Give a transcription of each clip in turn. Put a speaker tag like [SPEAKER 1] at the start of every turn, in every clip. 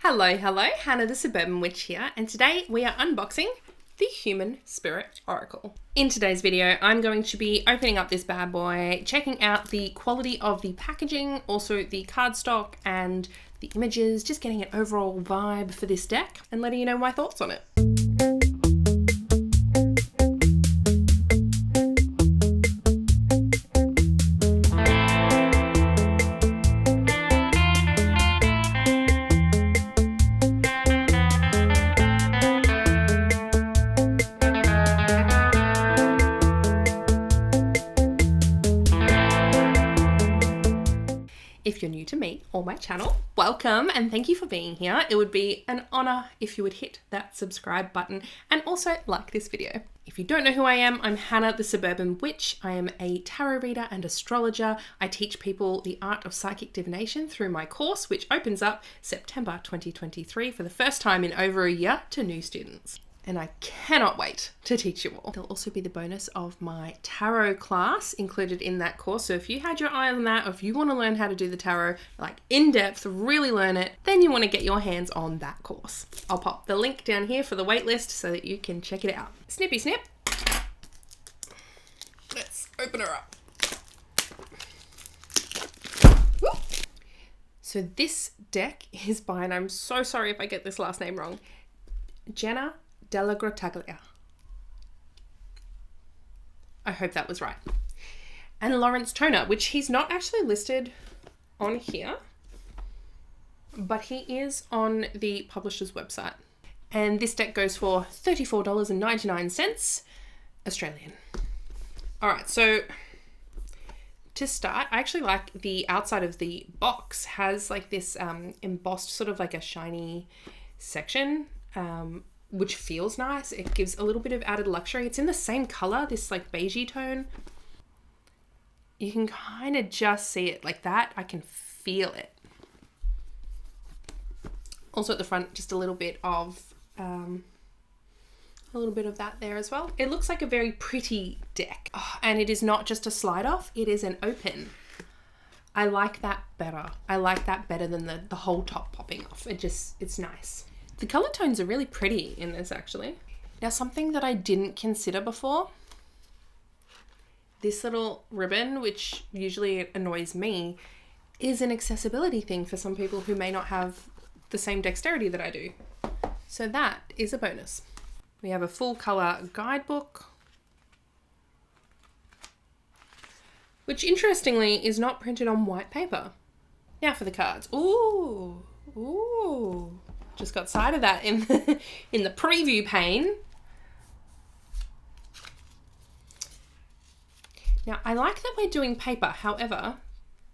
[SPEAKER 1] Hello, Hannah the Suburban Witch here, and today we are unboxing the Human Spirit Oracle. In today's video, I'm going to be opening up this bad boy, checking out the quality of the packaging, also the cardstock and the images, just getting an overall vibe for this deck and letting you know my thoughts on it. If you're new to me or my channel, welcome and thank you for being here. It would be an honor if you would hit that subscribe button and also like this video. If you don't know who I am, I'm Hannah the Suburban Witch. I am a tarot reader and astrologer. I teach people the art of psychic divination through my course, which opens up September 2023 for the first time in over a year to new students. And I cannot wait to teach you all. There'll also be the bonus of my tarot class included in that course. So if you had your eye on that, or if you want to learn how to do the tarot, like in depth, really learn it, then you want to get your hands on that course. I'll pop the link down here for the waitlist so that you can check it out. Snippy snip. Let's open her up. Woo. So this deck is by, and I'm so sorry if I get this last name wrong, Jenna Della Grottaglia. I hope that was right. And Lawrence Toner, which he's not actually listed on here, but he is on the publisher's website. And this deck goes for $34.99 Australian. All right, so to start, I actually like the outside of the box has like this embossed sort of like a shiny section, which feels nice. It gives a little bit of added luxury. It's in the same color, this like beigey tone. You can kind of just see it like that. I can feel it. Also at the front, just a little bit of that there as well. It looks like a very pretty deck. Oh, and it is not just a slide off, it is an open. I like that better. I like that better than the whole top popping off. It's nice. The color tones are really pretty in this actually. Now something that I didn't consider before, this little ribbon, which usually annoys me, is an accessibility thing for some people who may not have the same dexterity that I do. So that is a bonus. We have a full color guidebook, which interestingly is not printed on white paper. Now for the cards. Ooh. Just got sight of that in the preview pane. Now, I like that we're doing paper. However,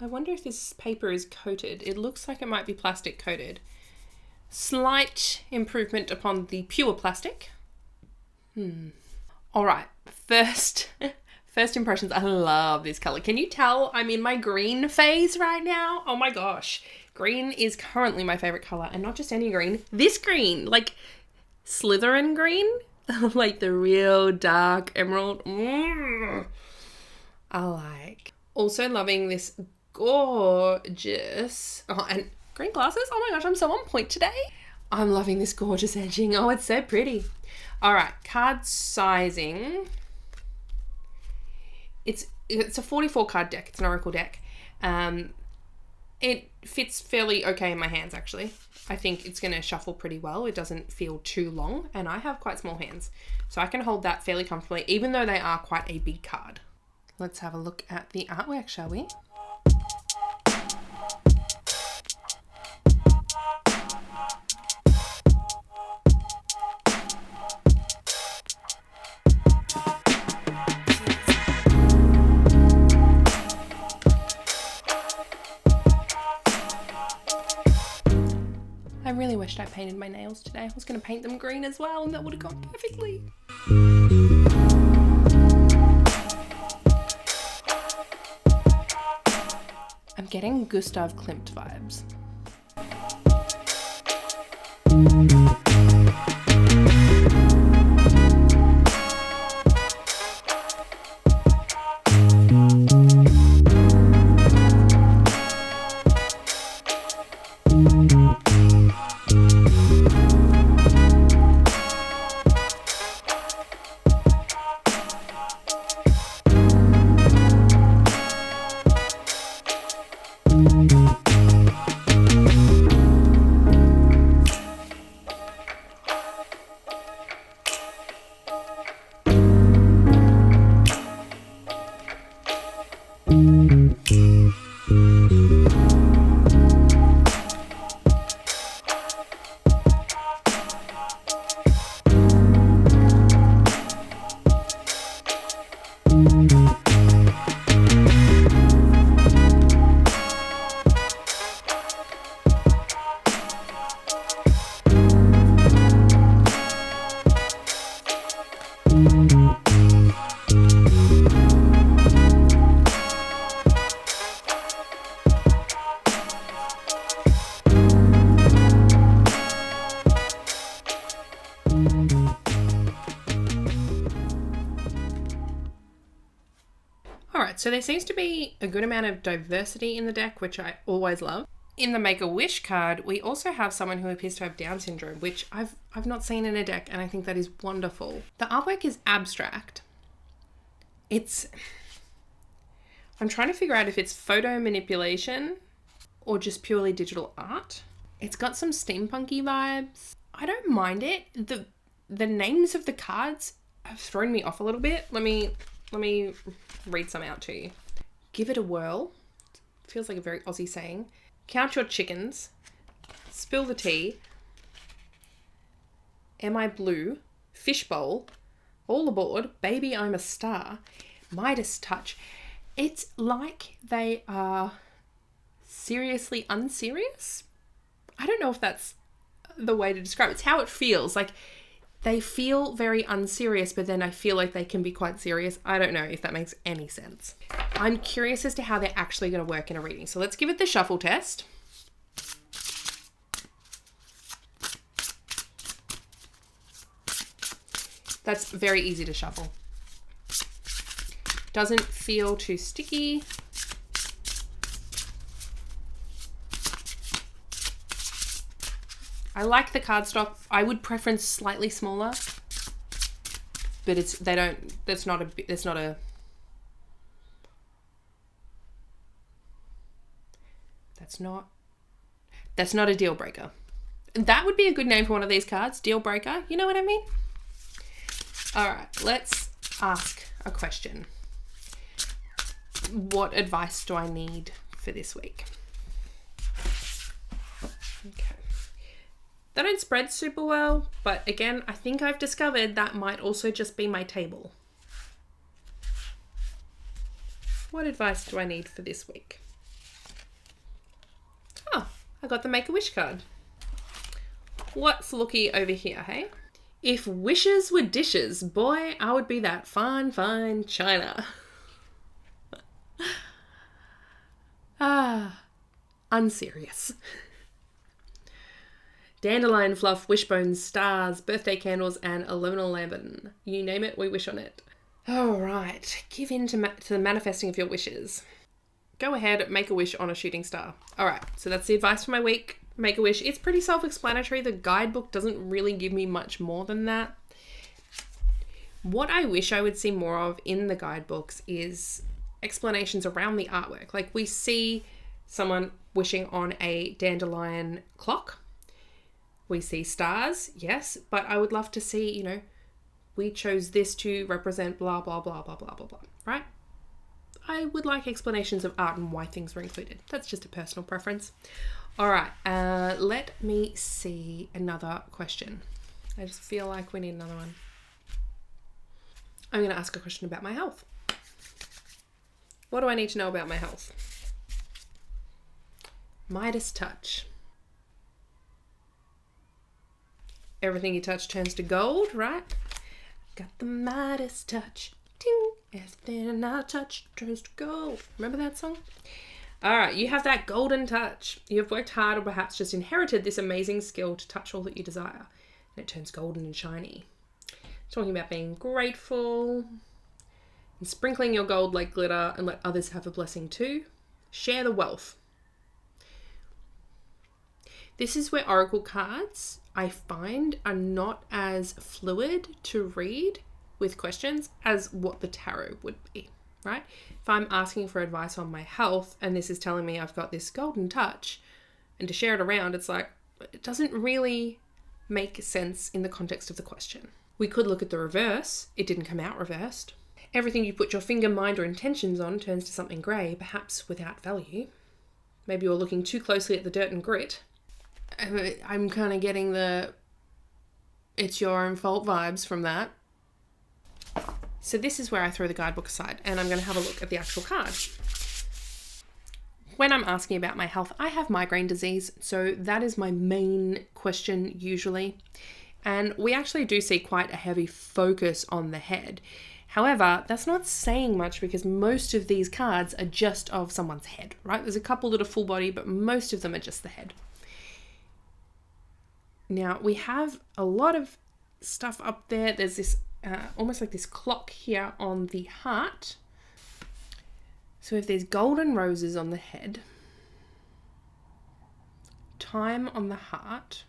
[SPEAKER 1] I wonder if this paper is coated. It looks like it might be plastic coated. Slight improvement upon the pure plastic. All right, first impressions. I love this color. Can you tell I'm in my green phase right now? Oh my gosh. Green is currently my favorite color, and not just any green, this green, like Slytherin green, like the real dark emerald. I like. Also loving this gorgeous, and green glasses. Oh my gosh, I'm so on point today. I'm loving this gorgeous edging. Oh, it's so pretty. All right, card sizing. It's a 44 card deck. It's an oracle deck. It fits fairly okay in my hands, actually. I think it's going to shuffle pretty well. It doesn't feel too long, and I have quite small hands, so I can hold that fairly comfortably, even though they are quite a big card. Let's have a look at the artwork, shall we? I really wished I painted my nails today. I was going to paint them green as well, and that would have gone perfectly. I'm getting Gustav Klimt vibes. right, so there seems to be a good amount of diversity in the deck, which I always love. In the Make-A-Wish card, we also have someone who appears to have Down syndrome, which I've not seen in a deck, and I think that is wonderful. The artwork is abstract. I'm trying to figure out if it's photo manipulation or just purely digital art. It's got some steampunky vibes. I don't mind it. The names of the cards have thrown me off a little bit. Let me read some out to you. Give it a whirl. Feels like a very Aussie saying. Count your chickens. Spill the tea. Am I blue? Fishbowl. All aboard. Baby, I'm a star. Midas touch. It's like they are seriously unserious. I don't know if that's the way to describe it. It's how it feels. Like, they feel very unserious, but then I feel like they can be quite serious. I don't know if that makes any sense. I'm curious as to how they're actually going to work in a reading. So let's give it the shuffle test. That's very easy to shuffle. Doesn't feel too sticky. I like the cardstock. I would preference slightly smaller, but that's not a deal breaker. That would be a good name for one of these cards, deal breaker. You know what I mean? All right, let's ask a question. What advice do I need for this week? Okay. They don't spread super well, but again, I think I've discovered that might also just be my table. What advice do I need for this week? Oh, I got the Make-A-Wish card. What's looky over here, hey? If wishes were dishes, boy, I would be that fine, fine china. Unserious. Dandelion fluff, wishbones, stars, birthday candles, and 1111. You name it, we wish on it. All right, give in to the manifesting of your wishes. Go ahead, make a wish on a shooting star. All right, so that's the advice for my week. Make a wish. It's pretty self-explanatory. The guidebook doesn't really give me much more than that. What I wish I would see more of in the guidebooks is explanations around the artwork. Like, we see someone wishing on a dandelion clock. We see stars, yes, but I would love to see, we chose this to represent blah, blah, blah, blah, blah, blah, blah, right? I would like explanations of art and why things were included. That's just a personal preference. All right, let me see another question. I just feel like we need another one. I'm going to ask a question about my health. What do I need to know about my health? Midas touch. Everything you touch turns to gold, right? Got the Midas touch. Ting. Everything I touch turns to gold. Remember that song? All right, you have that golden touch. You have worked hard or perhaps just inherited this amazing skill to touch all that you desire. And it turns golden and shiny. Talking about being grateful and sprinkling your gold like glitter and let others have a blessing too. Share the wealth. This is where oracle cards, I find, are not as fluid to read with questions as what the tarot would be, right? If I'm asking for advice on my health and this is telling me I've got this golden touch and to share it around, it's like, it doesn't really make sense in the context of the question. We could look at the reverse. It didn't come out reversed. Everything you put your finger, mind, or intentions on turns to something grey, perhaps without value. Maybe you're looking too closely at the dirt and grit. I'm kind of getting the it's your own fault vibes from that. So this is where I throw the guidebook aside and I'm going to have a look at the actual card. When I'm asking about my health, I have migraine disease, so that is my main question usually. And we actually do see quite a heavy focus on the head. However, that's not saying much because most of these cards are just of someone's head, right? There's a couple that are full body, but most of them are just the head. Now, we have a lot of stuff up there. There's this almost like this clock here on the heart. So if there's golden roses on the head, time on the heart,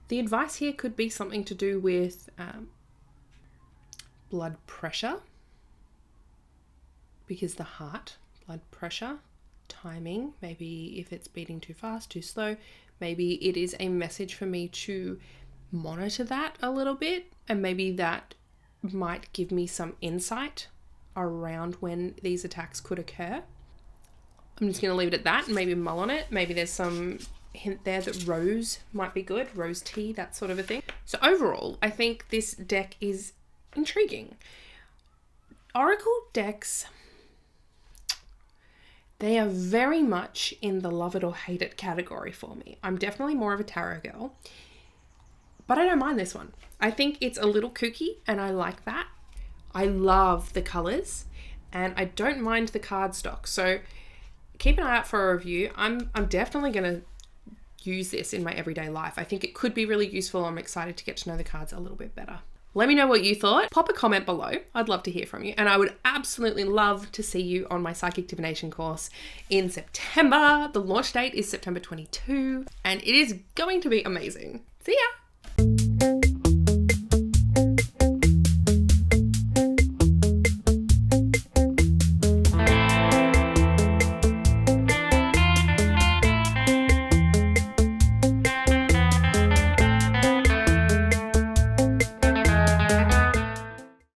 [SPEAKER 1] the advice here could be something to do with blood pressure, because the heart, blood pressure, timing, maybe if it's beating too fast, too slow, maybe it is a message for me to monitor that a little bit, and maybe that might give me some insight around when these attacks could occur. I'm just going to leave it at that and maybe mull on it. Maybe there's some hint there that rose might be good, rose tea, that sort of a thing. So overall, I think this deck is intriguing. Oracle decks, they are very much in the love it or hate it category for me. I'm definitely more of a tarot girl, but I don't mind this one. I think it's a little kooky and I like that. I love the colors and I don't mind the cardstock. So keep an eye out for a review. I'm definitely going to use this in my everyday life. I think it could be really useful. I'm excited to get to know the cards a little bit better. Let me know what you thought. Pop a comment below. I'd love to hear from you. And I would absolutely love to see you on my Psychic Divination course in September. The launch date is September 22 and it is going to be amazing. See ya!